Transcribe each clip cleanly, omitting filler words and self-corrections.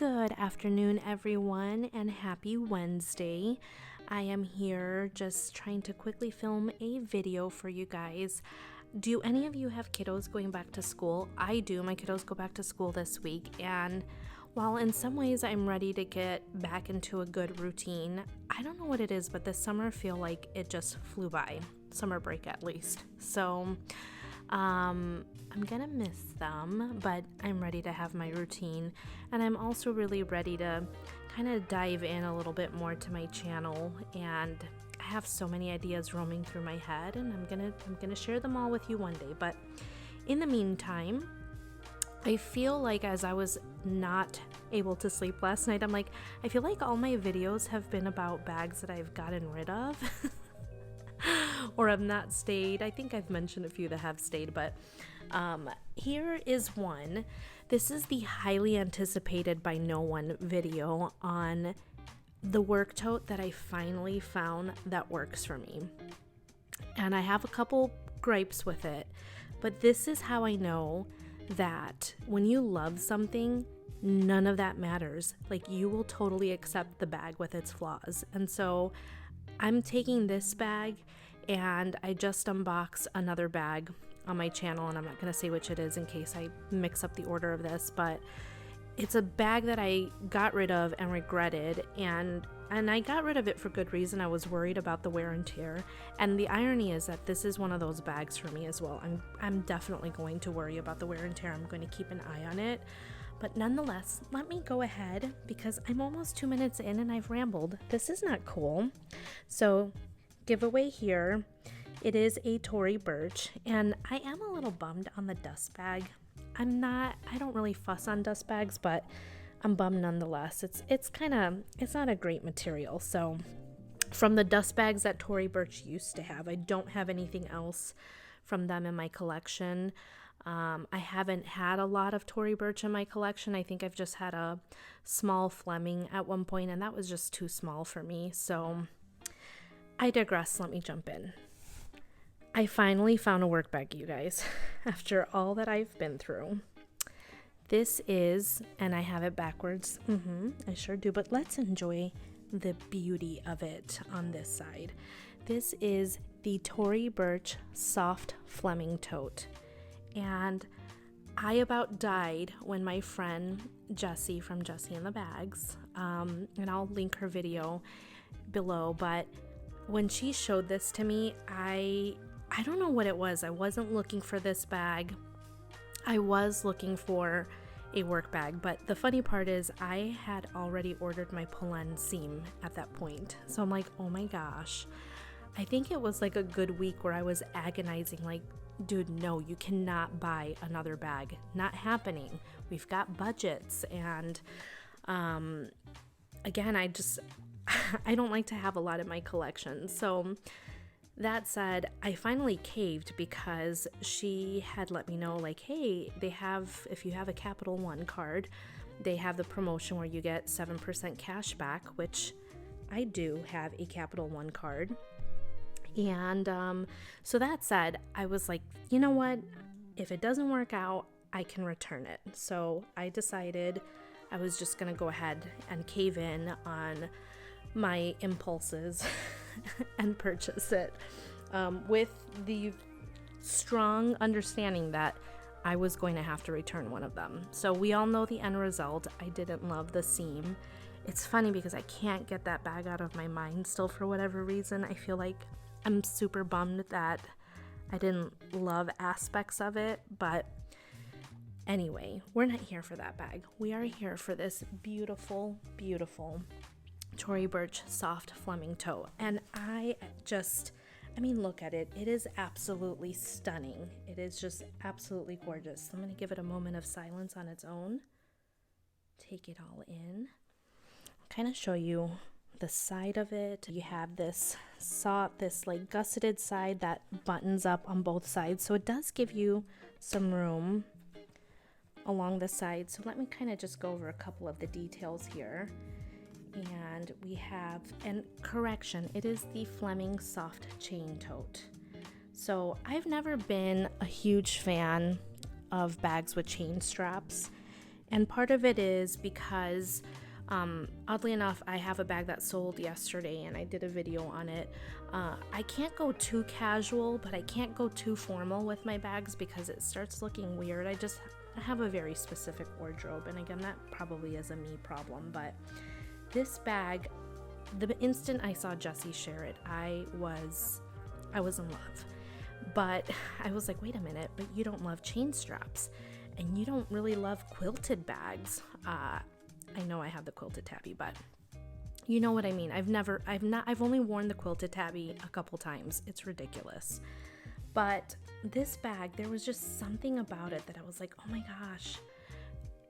Good afternoon, everyone, and happy Wednesday. I am here just trying to quickly film a video for you guys. Do any of you have kiddos going back to school? I do. My kiddos go back to school this week, and while in some ways I'm ready to get back into a good routine, I don't know what it is, but this summer I feel like it just flew by. Summer break at least. So I'm gonna miss them, but I'm ready to have my routine, and I'm also really ready to kind of dive in a little bit more to my channel. And I have so many ideas roaming through my head, and I'm gonna share them all with you one day. But in the meantime, I feel like as I was not able to sleep last night, I feel like all my videos have been about bags that I've gotten rid of or have not stayed. I think I've mentioned a few that have stayed, but here is one. This is the highly anticipated by no one video on the work tote that I finally found that works for me. And I have a couple gripes with it, but this is how I know that when you love something, none of that matters. Like, you will totally accept the bag with its flaws. And so I'm taking this bag, and I just unboxed another bag on my channel, and I'm not going to say which it is in case I mix up the order of this, but it's a bag that I got rid of and regretted, and I got rid of it for good reason. I was worried about the wear and tear, and the irony is that this is one of those bags for me as well. I'm definitely going to worry about the wear and tear. I'm going to keep an eye on it, but nonetheless, let me go ahead because I'm almost 2 minutes in and I've rambled. This is not cool. So giveaway here, it is a Tory Burch, and I am a little bummed on the dust bag. I don't really fuss on dust bags, but I'm bummed nonetheless. It's not a great material. So from the dust bags that Tory Burch used to have, I don't have anything else from them in my collection. I haven't had a lot of Tory Burch in my collection. I think I've just had a small Fleming at one point, and that was just too small for me. So I digress. Let me jump in. I finally found a work bag, you guys, after all that I've been through. This is, and I have it backwards. I sure do, but let's enjoy the beauty of it on this side. This is the Tory Burch Soft Fleming Tote. And I about died when my friend Jessie from Jessie and the Bags, and I'll link her video below, but when she showed this to me, I don't know what it was. I wasn't looking for this bag. I was looking for a work bag, but the funny part is I had already ordered my pull-end seam at that point. So I'm like, oh my gosh. I think it was like a good week where I was agonizing, like, dude, no, you cannot buy another bag. Not happening. We've got budgets. And again, I don't like to have a lot in my collection. So that said, I finally caved because she had let me know, like, hey, if you have a Capital One card, they have the promotion where you get 7% cash back, which I do have a Capital One card. And so that said, I was like, you know what? If it doesn't work out, I can return it. So I decided I was just going to go ahead and cave in on my impulses and purchase it with the strong understanding that I was going to have to return one of them. So we all know the end result. I didn't love the seam. It's funny because I can't get that bag out of my mind still for whatever reason. I feel like I'm super bummed that I didn't love aspects of it, but anyway, we're not here for that bag. We are here for this beautiful, beautiful Tory Burch Soft Fleming Tote. And look at it. It is absolutely stunning. It is just absolutely gorgeous. I'm going to give it a moment of silence on its own. Take it all in. Kind of show you the side of it. You have this like gusseted side that buttons up on both sides. So it does give you some room along the side. So let me kind of just go over a couple of the details here. And we have, and correction, it is the Fleming Soft Chain Tote. So I've never been a huge fan of bags with chain straps. And part of it is because oddly enough, I have a bag that sold yesterday and I did a video on it. I can't go too casual, but I can't go too formal with my bags because it starts looking weird. I have a very specific wardrobe, and again, that probably is a me problem, but this bag, the instant I saw Jessie share it, I was in love. But I was like, wait a minute, but you don't love chain straps and you don't really love quilted bags. I know I have the quilted tabby, but you know what I mean. I've only worn the quilted tabby a couple times. It's ridiculous. But this bag, there was just something about it that I was like, oh my gosh.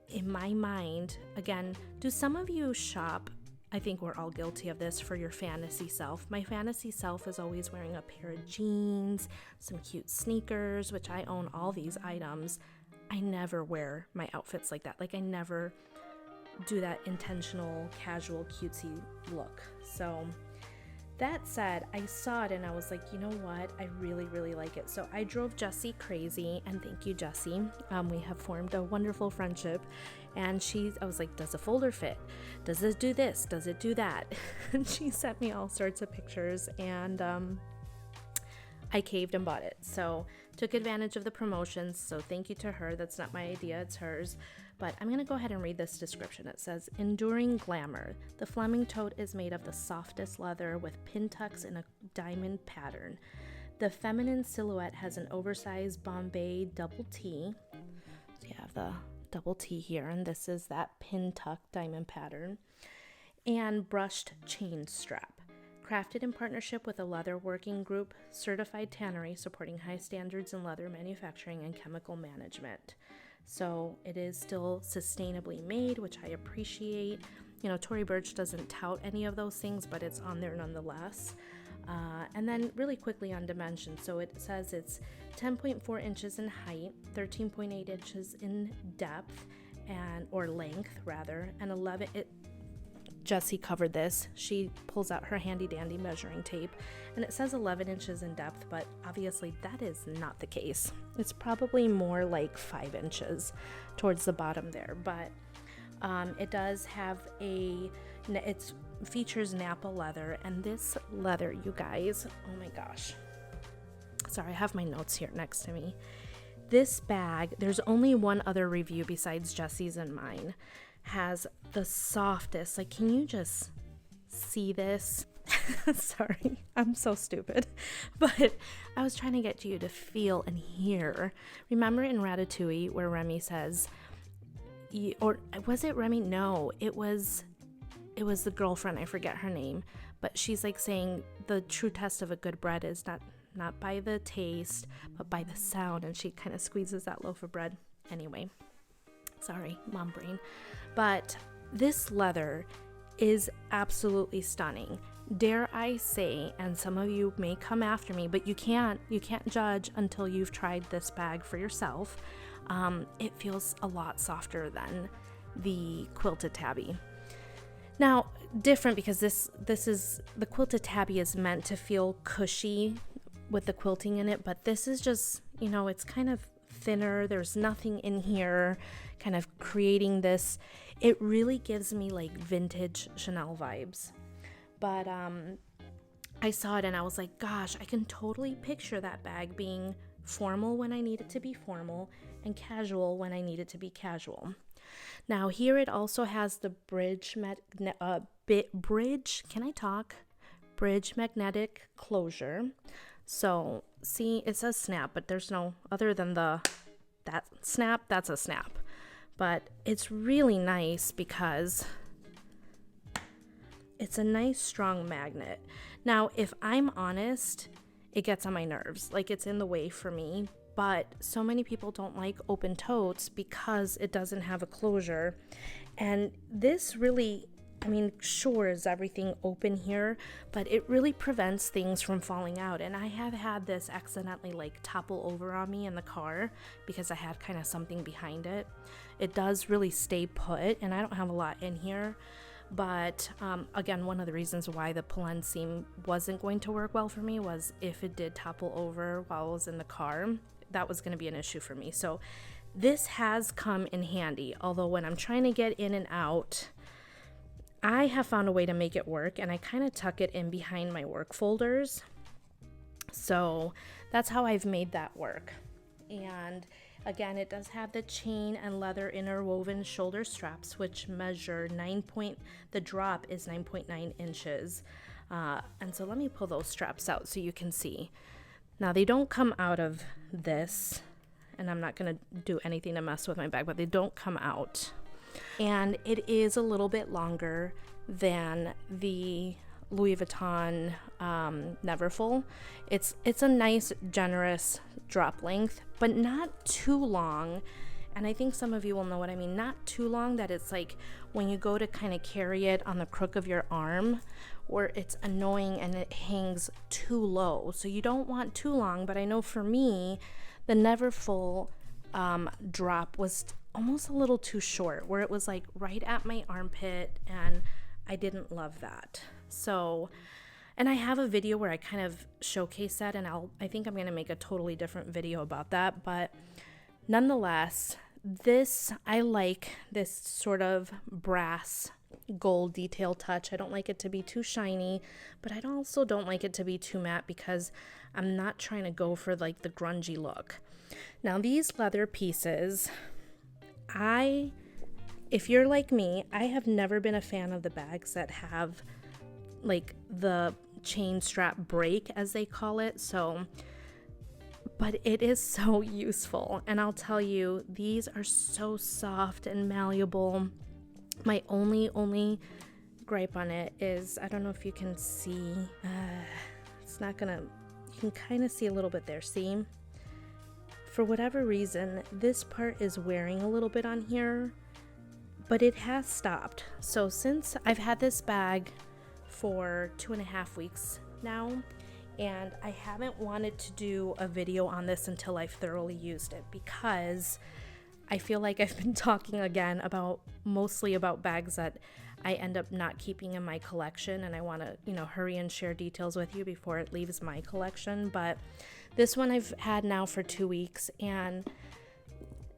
In my mind, again, do some of you shop? I think we're all guilty of this, for your fantasy self. My fantasy self is always wearing a pair of jeans, some cute sneakers, which I own all these items. I never wear my outfits like that. Like, I never do that intentional, casual, cutesy look. So that said, I saw it and I was like, you know what? I really, really like it. So I drove Jessie crazy, and thank you, Jessie. We have formed a wonderful friendship. And I was like, does a folder fit? Does it do this? Does it do that? And she sent me all sorts of pictures, and I caved and bought it. So took advantage of the promotions. So thank you to her. That's not my idea, it's hers. But I'm going to go ahead and read this description. It says, enduring glamour. The Fleming tote is made of the softest leather with pin tucks in a diamond pattern. The feminine silhouette has an oversized Bombay double T. So you have the double T here, and this is that pin tuck diamond pattern. And brushed chain strap. Crafted in partnership with a leather working group, certified tannery supporting high standards in leather manufacturing and chemical management. So it is still sustainably made, which I appreciate. You know, Tory Burch doesn't tout any of those things, but it's on there nonetheless. And then really quickly on dimensions. So it says it's 10.4 inches in height, 13.8 inches in depth, or length rather, and 11. Jessie covered this. She pulls out her handy dandy measuring tape, and it says 11 inches in depth, but obviously that is not the case. It's probably more like 5 inches towards the bottom there, but it does have it features Napa leather, and this leather, you guys, oh my gosh. Sorry, I have my notes here next to me. This bag, there's only one other review besides Jessie's and mine, has the softest, like, can you just see this? Sorry, I'm so stupid. But I was trying to get you to feel and hear. Remember in Ratatouille where Remy says, or was it Remy? No, it was the girlfriend, I forget her name, but she's like saying the true test of a good bread is not by the taste, but by the sound, and she kind of squeezes that loaf of bread. Anyway, sorry, mom brain. But this leather is absolutely stunning. Dare I say, and some of you may come after me, but you can't judge until you've tried this bag for yourself. It feels a lot softer than the quilted tabby. Now, different because this is, the quilted tabby is meant to feel cushy with the quilting in it, but this is just, you know, it's kind of thinner. There's nothing in here kind of creating this. It really gives me like vintage Chanel vibes. But I saw it and I was like, gosh, I can totally picture that bag being formal when I need it to be formal and casual when I need it to be casual. Now here it also has the bridge magnetic closure. So see, it says snap, but there's no, other than that snap, that's a snap. But it's really nice because it's a nice strong magnet. Now, if I'm honest, it gets on my nerves. Like, it's in the way for me. But so many people don't like open totes because it doesn't have a closure. And this really, I mean, sure is everything open here, but it really prevents things from falling out. And I have had this accidentally like topple over on me in the car because I had kind of something behind it. It does really stay put, and I don't have a lot in here. But again, one of the reasons why the Polen seam wasn't going to work well for me was if it did topple over while I was in the car, that was going to be an issue for me. So This has come in handy, although when I'm trying to get in and out, I have found a way to make it work, and I kind of tuck it in behind my work folders. So that's how I've made that work. And again, it does have the chain and leather interwoven shoulder straps, which measure the drop is 9.9 inches. And so let me pull those straps out so you can see. Now they don't come out of this, and I'm not going to do anything to mess with my bag, but they don't come out. And it is a little bit longer than the Louis Vuitton Neverfull. It's a nice, generous drop length, but not too long. And I think some of you will know what I mean. Not too long that it's like when you go to kind of carry it on the crook of your arm, where it's annoying and it hangs too low. So you don't want too long, but I know for me, the Neverfull drop was almost a little too short, where it was like right at my armpit, and I didn't love that. So, and I have a video where I kind of showcase that, and I think I'm going to make a totally different video about that, but nonetheless, I like this sort of brass gold detail touch. I don't like it to be too shiny, but I also don't like it to be too matte, because I'm not trying to go for like the grungy look. Now these leather pieces, if you're like me, I have never been a fan of the bags that have like the chain strap break, as they call it. But it is so useful, and I'll tell you, these are so soft and malleable. My only gripe on it is, I don't know if you can see, you can kind of see a little bit there, see? For whatever reason, this part is wearing a little bit on here, but it has stopped. So since I've had this bag for 2.5 weeks now, and I haven't wanted to do a video on this until I've thoroughly used it, because I feel like I've been talking again mostly about bags that I end up not keeping in my collection, and I want to, hurry and share details with you before it leaves my collection. But this one I've had now for 2 weeks, and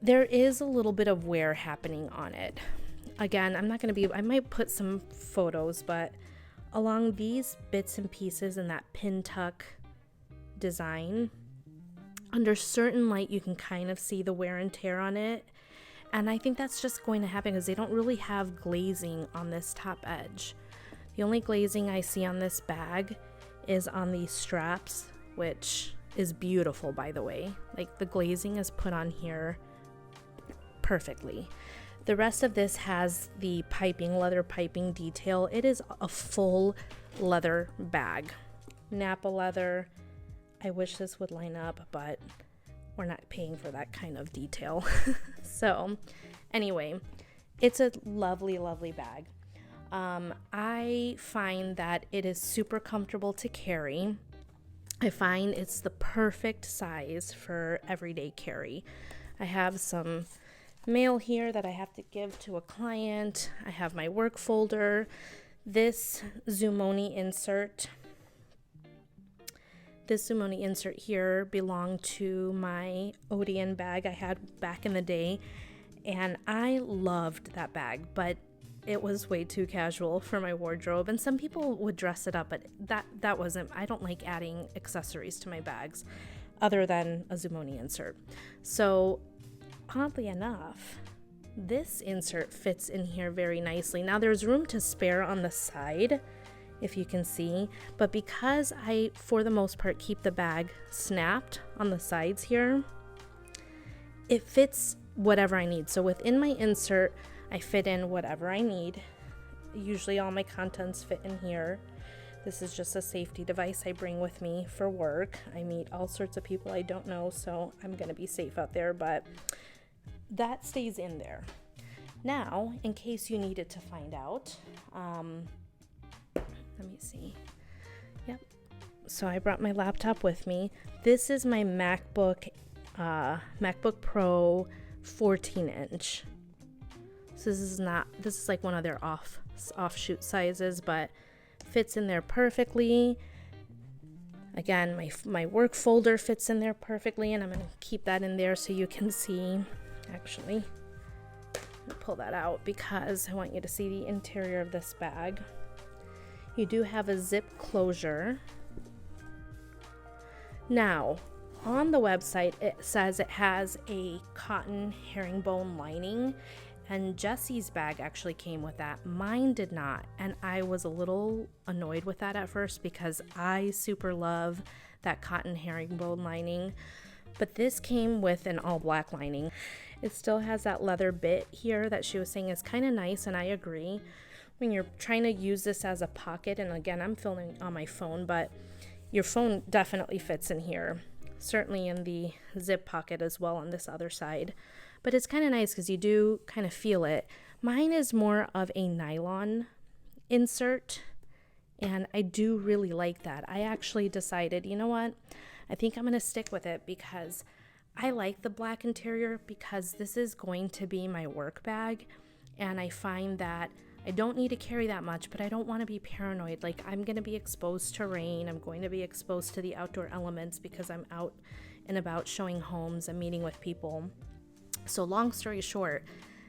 there is a little bit of wear happening on it. Again, I might put some photos, but along these bits and pieces and that pin tuck design, under certain light you can kind of see the wear and tear on it, and I think that's just going to happen because they don't really have glazing on this top edge. The only glazing I see on this bag is on these straps, which is beautiful, by the way. Like, the glazing is put on here perfectly. The rest of this has the leather piping detail. It is a full leather bag. Napa leather. I wish this would line up, but we're not paying for that kind of detail. So anyway, it's a lovely, lovely bag. I find that it is super comfortable to carry. I find it's the perfect size for everyday carry. I have some mail here that I have to give to a client. I have my work folder. This Zumoni insert here belonged to my Odeon bag I had back in the day, and I loved that bag, but it was way too casual for my wardrobe, and some people would dress it up, but that wasn't. I don't like adding accessories to my bags other than a Zumoni insert. So oddly enough, this insert fits in here very nicely. Now there's room to spare on the side, if you can see, but because I, for the most part, keep the bag snapped on the sides here, it fits whatever I need. So within my insert, I fit in whatever I need. Usually all my contents fit in here. This is just a safety device I bring with me for work. I meet all sorts of people I don't know, so I'm gonna be safe out there, but that stays in there. Now, in case you needed to find out, let me see. Yep. So I brought my laptop with me. This is my MacBook Pro 14-inch. So this is like one of their offshoot sizes, but fits in there perfectly. Again, my work folder fits in there perfectly, and I'm going to keep that in there so you can see. Actually, pull that out because I want you to see the interior of this bag. You do have a zip closure. Now, on the website, it says it has a cotton herringbone lining, and Jesse's bag actually came with that. Mine did not, and I was a little annoyed with that at first because I super love that cotton herringbone lining, but this came with an all black lining. It still has that leather bit here that she was saying is kind of nice, and I agree. When you're trying to use this as a pocket, and again, I'm filming on my phone, but your phone definitely fits in here. Certainly in the zip pocket as well on this other side. But it's kind of nice because you do kind of feel it. Mine is more of a nylon insert, and I do really like that. I actually decided, you know what? I think I'm going to stick with it because I like the black interior, because this is going to be my work bag, and I find that I don't need to carry that much, but I don't want to be paranoid. Like, I'm going to be exposed to rain. I'm going to be exposed to the outdoor elements because I'm out and about showing homes and meeting with people. So long story short,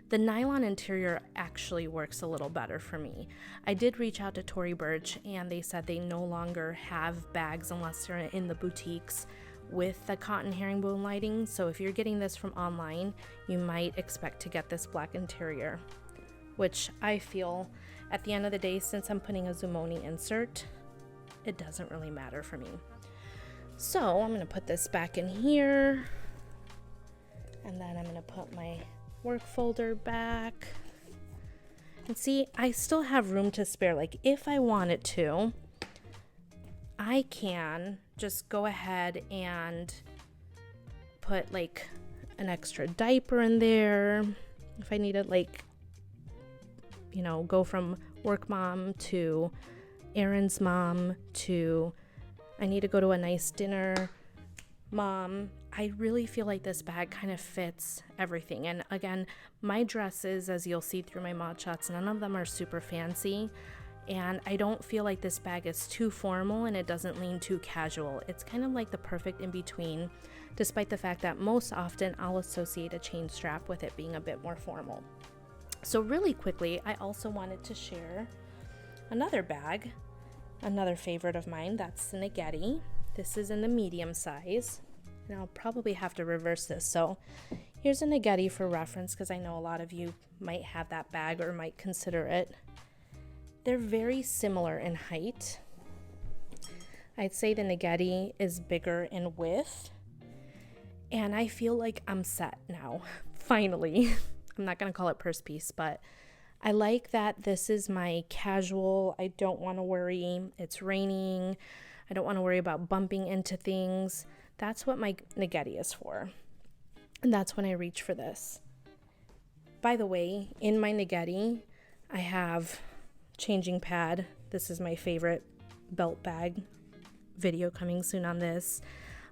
the nylon interior actually works a little better for me. I did reach out to Tory Burch, and they said they no longer have bags unless they're in the boutiques with the cotton herringbone lining. So if you're getting this from online, you might expect to get this black interior, which I feel at the end of the day, since I'm putting a Zumoni insert, it doesn't really matter for me. So I'm going to put this back in here, and then I'm going to put my work folder back. And see, I still have room to spare. Like, if I wanted to, I can just go ahead and put like an extra diaper in there if I needed, like, you know, go from work mom to errands mom to I need to go to a nice dinner mom. I really feel like this bag kind of fits everything. And again, my dresses, as you'll see through my mod shots, none of them are super fancy, and I don't feel like this bag is too formal and it doesn't lean too casual. It's kind of like the perfect in between, despite the fact that most often I'll associate a chain strap with it being a bit more formal. So really quickly, I also wanted to share another bag, another favorite of mine. That's the Naghetti. This is in the medium size, and I'll probably have to reverse this. So here's a Naghetti for reference, because I know a lot of you might have that bag or might consider it. They're very similar in height. I'd say the Naghetti is bigger in width, and I feel like I'm set now, finally. I'm not going to call it purse piece, but I like that this is my casual. I don't want to worry. It's raining. I don't want to worry about bumping into things. That's what my Naghetti is for. And that's when I reach for this. By the way, in my Naghetti, I have changing pad. This is my favorite belt bag. Video coming soon on this.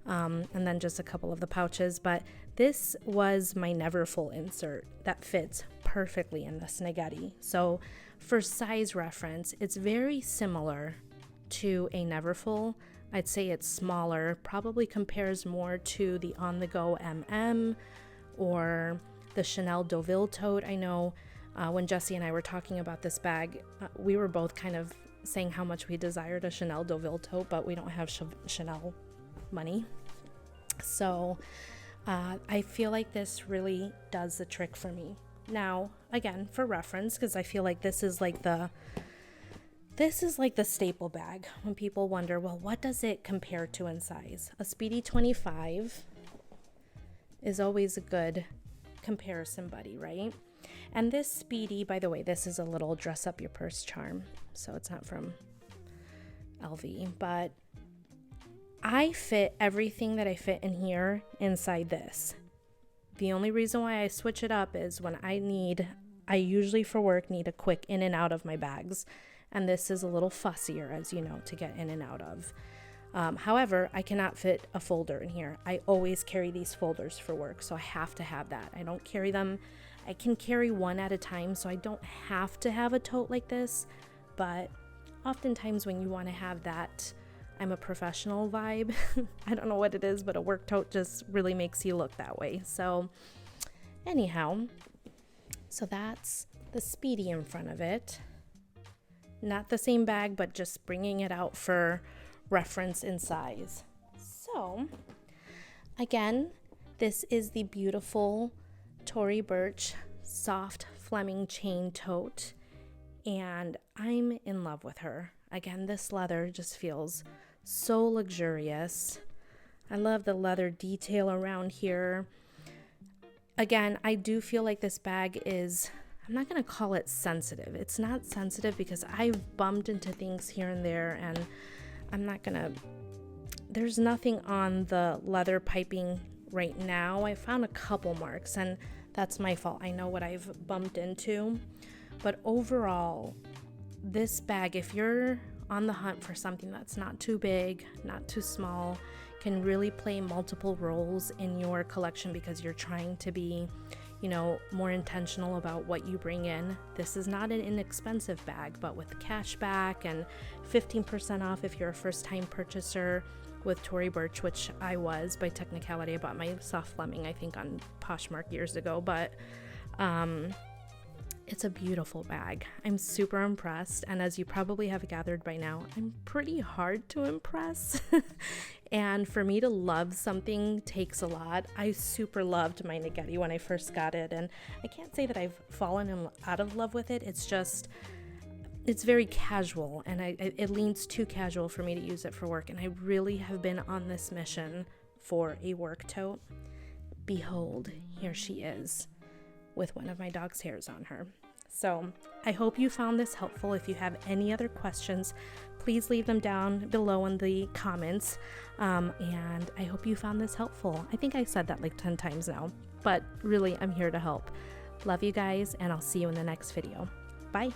And then just a couple of the pouches. But this was my never full insert that fits perfectly in this Naghetti. So for size reference, it's very similar to a never full. I'd say it's smaller, probably compares more to the On The Go or the Chanel Deauville tote. I know when Jesse and I were talking about this bag, we were both kind of saying how much we desired a Chanel Deauville tote, but we don't have Chanel money. So I feel like this really does the trick for me. Now, again, for reference, because I feel like this is like the staple bag when people wonder, well, what does it compare to in size? A Speedy 25 is always a good comparison buddy, right? And this Speedy, by the way, this is a little dress up your purse charm, so it's not from LV, but I fit everything that I fit in here inside this. The only reason why I switch it up is when I usually for work need a quick in and out of my bags. And this is a little fussier, as you know, to get in and out of. However, I cannot fit a folder in here. I always carry these folders for work, so I have to have that. I don't carry them. I can carry one at a time, so I don't have to have a tote like this. But oftentimes when you want to have that I'm a professional vibe, I don't know what it is, but a work tote just really makes you look that way. So Anyhow, so that's the Speedy in front of it. Not the same bag, but just bringing it out for reference in size. So, again, this is the beautiful Tory Burch soft Fleming chain tote, and I'm in love with her. Again, this leather just feels so luxurious. I love the leather detail around here. Again, I do feel like this bag is, I'm not going to call it sensitive. It's not sensitive because I've bumped into things here and there, and I'm not going to, there's nothing on the leather piping right now. I found a couple marks, and that's my fault. I know what I've bumped into. But overall, this bag, if you're on the hunt for something that's not too big, not too small, can really play multiple roles in your collection because you're trying to be, you know, more intentional about what you bring in. This is not an inexpensive bag, but with cash back and 15% off if you're a first-time purchaser with Tory Burch, which I was by technicality. I bought my soft Fleming, I think, on Poshmark years ago, but it's a beautiful bag. I'm super impressed, and as you probably have gathered by now, I'm pretty hard to impress. And for me to love something takes a lot. I super loved my Naghetti when I first got it, and I can't say that I've fallen out of love with it. It's just, it's very casual, and it leans too casual for me to use it for work, and I really have been on this mission for a work tote. Behold, here she is with one of my dog's hairs on her. So I hope you found this helpful. If you have any other questions, please leave them down below in the comments. And I hope you found this helpful. I think I said that like 10 times now, but really I'm here to help. Love you guys, and I'll see you in the next video. Bye.